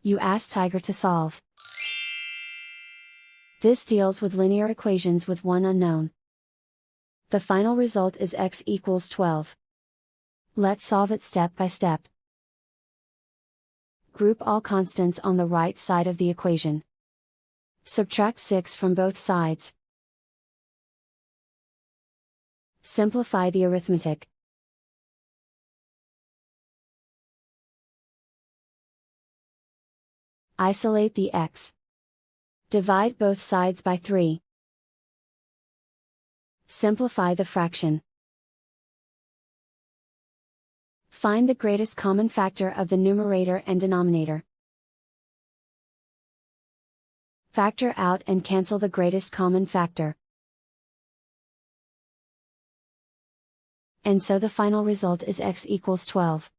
You ask Tiger to solve. This deals with linear equations with one unknown. The final result is x equals 12. Let's solve it step by step. Group all constants on the right side of the equation. Subtract 6 from both sides. Simplify the arithmetic. Isolate the x. Divide both sides by 3. Simplify the fraction. Find the greatest common factor of the numerator and denominator. Factor out and cancel the greatest common factor. And so the final result is x equals 12.